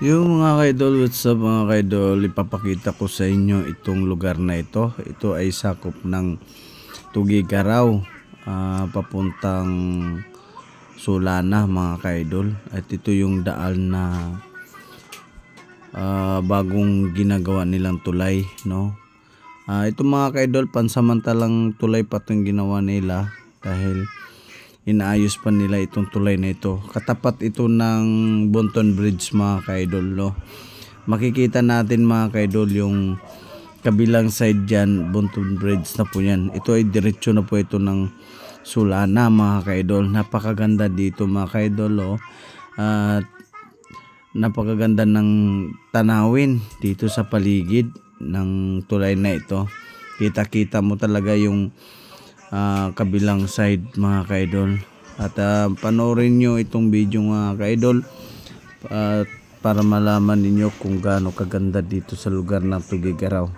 Yung mga kaidol, what's up mga kaidol, ipapakita ko sa inyo itong lugar na ito. Ito ay sakop ng Tugigaraw, papuntang Sulana mga kaidol. At ito yung daan na bagong ginagawa nilang tulay, no? Ito mga kaidol, pansamantalang tulay pa itong ginawa nila dahil inaayos pa nila itong tulay na ito. Katapat ito ng Bonton Bridge mga kaidol, no? Makikita natin mga kaidol yung kabilang side dyan, Bonton Bridge na po yan. Ito ay diretso na po ito ng Sulana mga kaidol. Napakaganda dito mga kaidol, oh. At napakaganda ng tanawin dito sa paligid ng tulay na ito. Kita-kita mo talaga yung kabilang side mga kaidol. At panoorin nyo itong video mga kaidol para malaman ninyo kung gaano kaganda dito sa lugar ng Tugigaraw.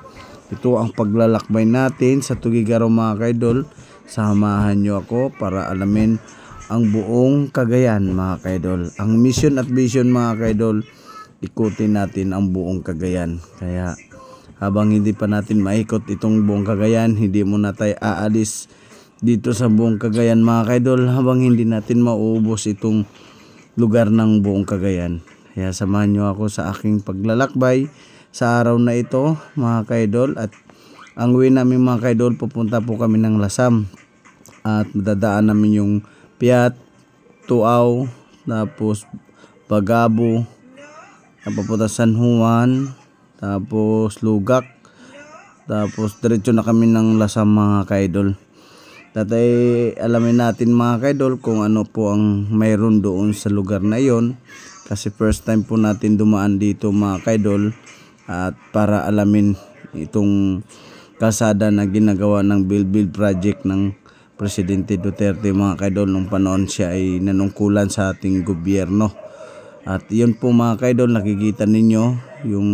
Ito ang paglalakbay natin sa Tugigaraw mga kaidol. Samahan nyo ako para alamin ang buong Cagayan mga kaidol. Ang mission at vision mga kaidol, ikutin natin ang buong Cagayan. Kaya habang hindi pa natin maikot itong buong Cagayan, hindi muna tayo aalis dito sa buong Cagayan mga kaidol habang hindi natin mauubos itong lugar ng buong Cagayan. Kaya samahan nyo ako sa aking paglalakbay sa araw na ito mga kaidol. At ang way namin mga kaidol, pupunta po kami ng Lasam at madadaan namin yung Piat, Tuaw, tapos Bagabo, papunta San Juan, tapos Lugak, tapos diretso na kami ng Lasam mga kaidol. Tatay alamin natin mga kaidol kung ano po ang mayroon doon sa lugar na yon, kasi first time po natin dumaan dito mga kaidol. At para alamin itong kalsada na ginagawa ng build project ng Presidente Duterte mga kaidol nung panahon siya ay nanungkulan sa ating gobyerno. At yun po mga kaidol, nakikita ninyo yung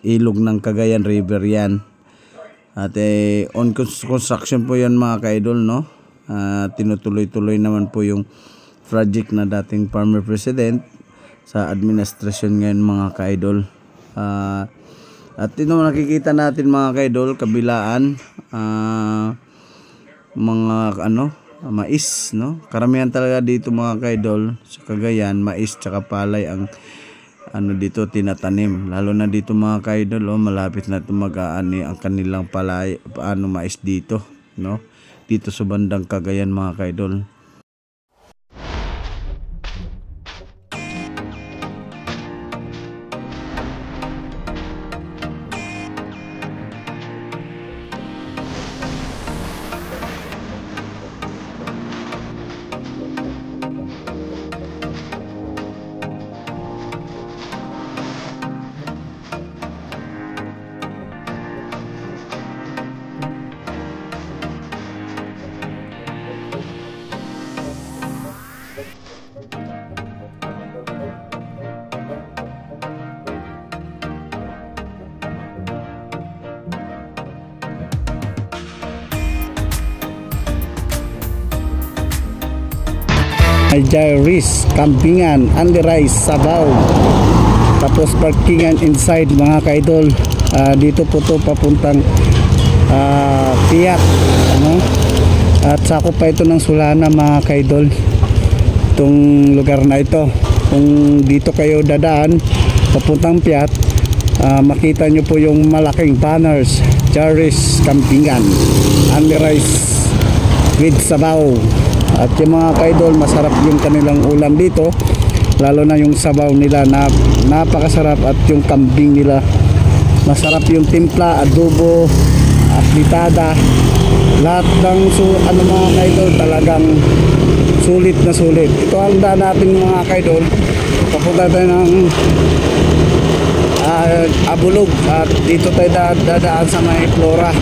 ilog ng Cagayan River yan. At on construction po yan mga kaidol, no? Tinutuloy-tuloy naman po yung project na dating former president sa administrasyon ngayon mga kaidol. At ito nakikita natin mga kaidol, kabilaan mga mais, no? Karamihan talaga dito mga kaidol sa Cagayan, mais tsaka palay ang dito tinatanim. Lalo na dito mga kaidol, malapit na mag-aani ang kanilang palay, mais dito, no? Dito sa bandang Cagayan mga kaidol. Jairis, Campingan, Andiray, Sabaw, tapos parkingan inside mga kaidol. Dito po to papuntang Piat, ano? At sakop pa ito ng Sulana mga kaidol, itong lugar na ito. Kung dito kayo dadaan papuntang Piat, makita nyo po yung malaking banners, Jairis, Campingan, Andiray with Sabaw. At yung mga kaidol, masarap yung kanilang ulam dito, lalo na yung sabaw nila na napakasarap. At yung kambing nila, masarap yung timpla, adobo, aplitada, lahat ng mga kaidol talagang sulit na sulit. Ito ang daan natin mga kaidol, papunta tayo ng Abulog at dito tayo dadaan sa may Flora.